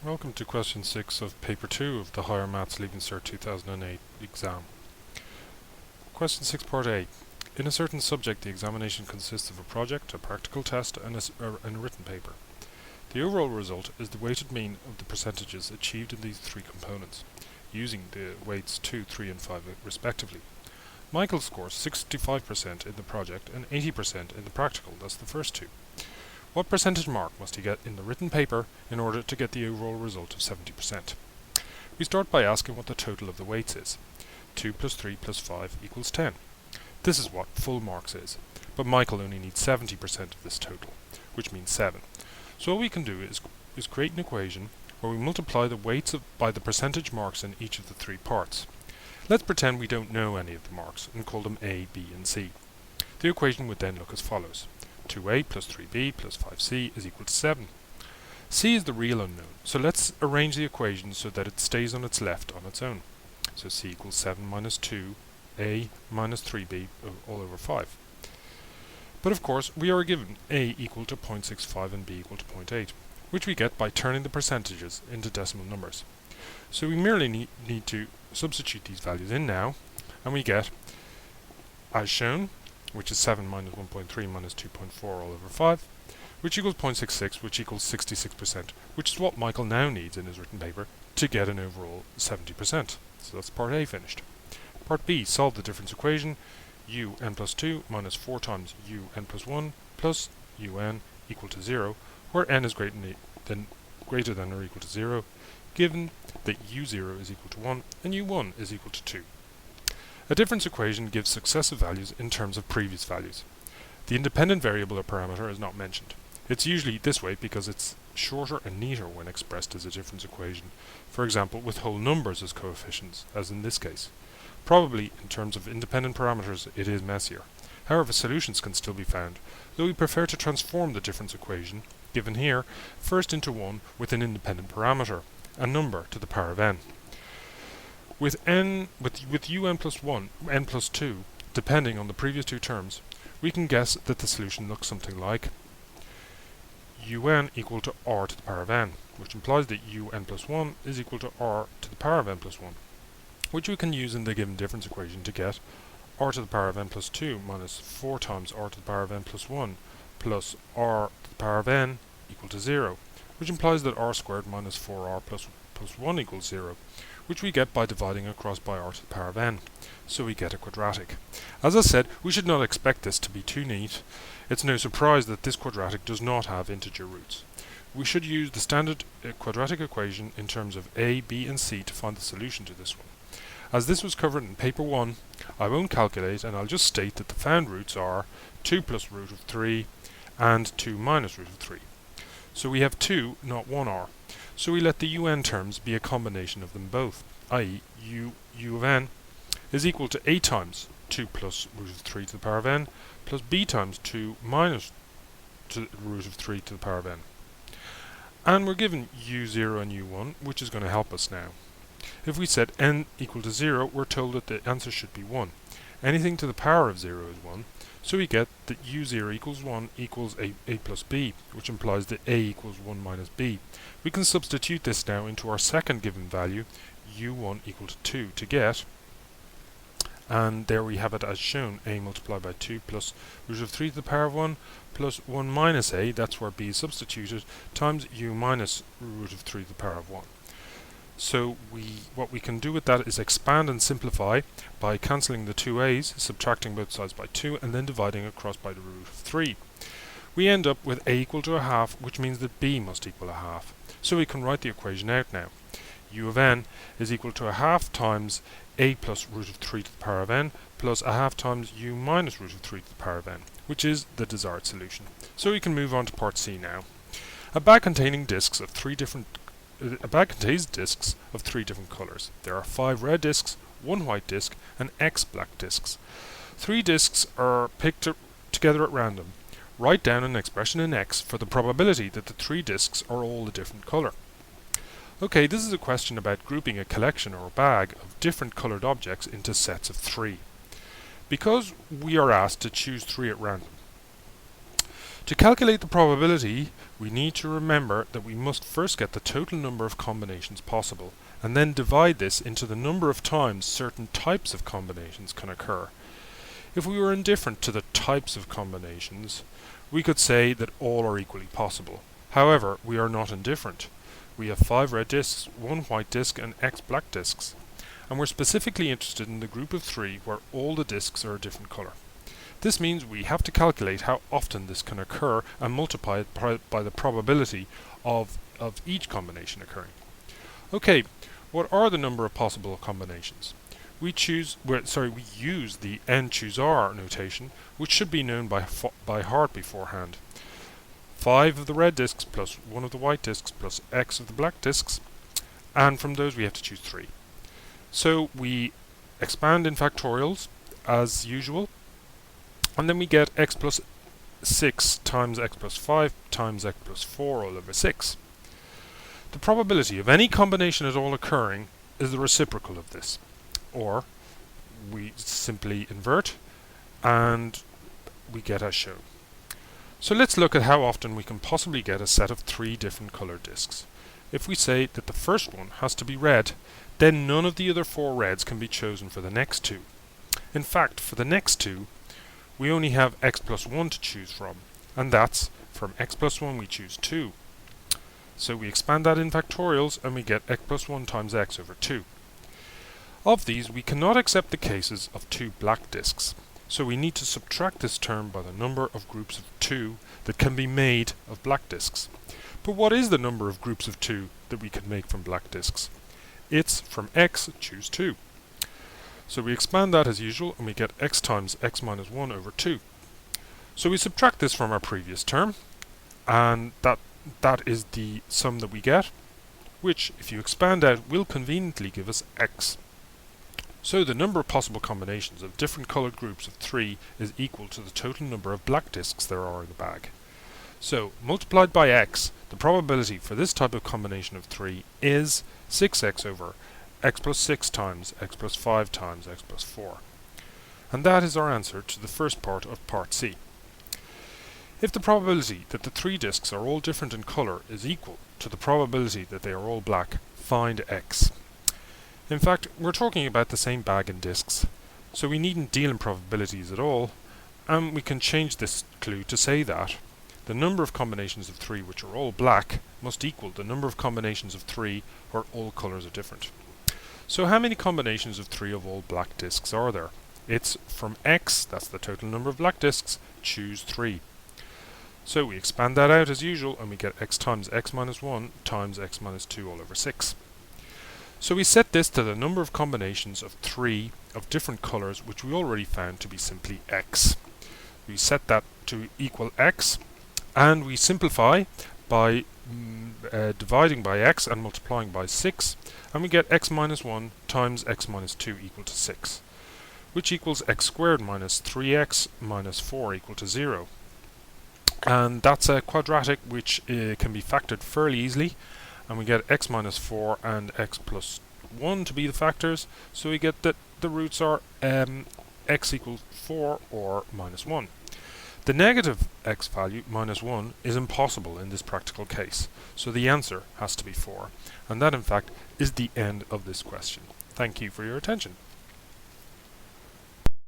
Welcome to question 6 of paper 2 of the Higher Maths Leaving Cert 2008 exam. Question 6 part A. In a certain subject the examination consists of a project, a practical test and a written paper. The overall result is the weighted mean of the percentages achieved in these three components, using the weights 2, 3 and 5 respectively. Michael scores 65% in the project and 80% in the practical, that's the first two. What percentage mark must he get in the written paper in order to get the overall result of 70%? We start by asking what the total of the weights is. 2 plus 3 plus 5 equals 10. This is what full marks is, but Michael only needs 70% of this total, which means 7. So what we can do is create an equation where we multiply the weights by the percentage marks in each of the three parts. Let's pretend we don't know any of the marks and call them A, B and C. The equation would then look as follows. 2a plus 3b plus 5c is equal to 7. C is the real unknown, so let's arrange the equation so that it stays on its left on its own. So c equals 7 minus 2a minus 3b all over 5. But of course we are given a equal to 0.65 and b equal to 0.8, which we get by turning the percentages into decimal numbers. So we merely need to substitute these values in now, and we get, as shown, which is 7 minus 1.3 minus 2.4 all over 5, which equals 0.66, which equals 66%, which is what Michael now needs in his written paper to get an overall 70%. So that's part A finished. Part B, solve the difference equation, un plus 2 minus 4 times un plus 1 plus un equal to 0, where n is greater than or equal to 0, given that u0 is equal to 1 and u1 is equal to 2. A difference equation gives successive values in terms of previous values. The independent variable or parameter is not mentioned. It's usually this way because it's shorter and neater when expressed as a difference equation, for example with whole numbers as coefficients, as in this case. Probably, in terms of independent parameters, it is messier. However, solutions can still be found, though we prefer to transform the difference equation, given here, first into one with an independent parameter, a number to the power of n. With un plus 1, n plus 2, depending on the previous two terms, we can guess that the solution looks something like un equal to r to the power of n, which implies that un plus 1 is equal to r to the power of n plus 1, which we can use in the given difference equation to get r to the power of n plus 2 minus 4 times r to the power of n plus 1 plus r to the power of n equal to 0, which implies that r squared minus 4r plus 1 equals 0, which we get by dividing across by r to the power of n. So we get a quadratic. As I said, we should not expect this to be too neat. It's no surprise that this quadratic does not have integer roots. We should use the standard quadratic equation in terms of a, b and c to find the solution to this one. As this was covered in paper 1, I won't calculate and I'll just state that the found roots are 2 plus root of 3 and 2 minus root of 3. So we have 2, not 1r. So we let the un terms be a combination of them both, i.e. u of n is equal to a times 2 plus root of 3 to the power of n plus b times 2 minus root of 3 to the power of n. And we're given u0 and u1, which is going to help us now. If we set n equal to 0, we're told that the answer should be 1. Anything to the power of 0 is 1, so we get that u0 equals 1 equals a plus b, which implies that a equals 1 minus b. We can substitute this now into our second given value, u1 equal to 2, to get, and there we have it as shown, a multiplied by 2 plus root of 3 to the power of 1 plus 1 minus a, that's where b is substituted, times u minus root of 3 to the power of 1. So what we can do with that is expand and simplify by cancelling the two a's, subtracting both sides by 2, and then dividing across by the root of 3. We end up with a equal to a half, which means that b must equal a half. So we can write the equation out now. U of n is equal to a half times a plus root of 3 to the power of n plus a half times u minus root of 3 to the power of n, which is the desired solution. So we can move on to part C now. A bag contains discs of three different colours. There are 5 red discs, 1 white disc, and X black discs. 3 discs are picked together at random. Write down an expression in X for the probability that the 3 discs are all a different colour. Okay, this is a question about grouping a collection or a bag of different coloured objects into sets of 3. Because we are asked to choose 3 at random, To calculate the probability, we need to remember that we must first get the total number of combinations possible, and then divide this into the number of times certain types of combinations can occur. If we were indifferent to the types of combinations, we could say that all are equally possible. However, we are not indifferent. We have 5 red discs, 1 white disc, and X black discs, and we're specifically interested in the group of 3 where all the discs are a different colour. This means we have to calculate how often this can occur and multiply it by the probability of each combination occurring. Okay, what are the number of possible combinations? We use the n choose r notation, which should be known by heart beforehand. 5 of the red discs plus 1 of the white discs plus x of the black discs, and from those we have to choose 3. So we expand in factorials as usual, and then we get x plus 6 times x plus 5 times x plus 4 all over 6. The probability of any combination at all occurring is the reciprocal of this, or we simply invert and we get as shown. So let's look at how often we can possibly get a set of 3 different colored discs. If we say that the first one has to be red, then none of the other 4 reds can be chosen for the next 2. In fact, for the next 2, we only have x plus 1 to choose from, and that's from x plus 1 we choose 2. So we expand that in factorials and we get x plus 1 times x over 2. Of these, we cannot accept the cases of 2 black discs, so we need to subtract this term by the number of groups of 2 that can be made of black discs. But what is the number of groups of 2 that we can make from black discs? It's from x choose 2. So we expand that as usual and we get x times x minus 1 over 2. So we subtract this from our previous term, and that is the sum that we get, which, if you expand out, will conveniently give us x. So the number of possible combinations of different coloured groups of 3 is equal to the total number of black discs there are in the bag. So, multiplied by x, the probability for this type of combination of 3 is 6x over x plus 6 times x plus 5 times x plus 4. And that is our answer to the first part of part C. If the probability that the 3 discs are all different in colour is equal to the probability that they are all black, find x. In fact, we're talking about the same bag and discs, so we needn't deal in probabilities at all, and we can change this clue to say that the number of combinations of 3 which are all black must equal the number of combinations of 3 where all colours are different. So how many combinations of 3 of all black discs are there? It's from x, that's the total number of black discs, choose 3. So we expand that out as usual and we get x times x minus 1 times x minus 2 all over 6. So we set this to the number of combinations of 3 of different colours which we already found to be simply x. We set that to equal x, and we simplify by dividing by x and multiplying by 6, and we get x minus 1 times x minus 2 equal to 6, which equals x squared minus 3x minus 4 equal to 0. And that's a quadratic which can be factored fairly easily, and we get x minus 4 and x plus 1 to be the factors, so we get that the roots are x equals 4 or minus 1. The negative x value, minus 1, is impossible in this practical case, so the answer has to be 4. And that, in fact, is the end of this question. Thank you for your attention.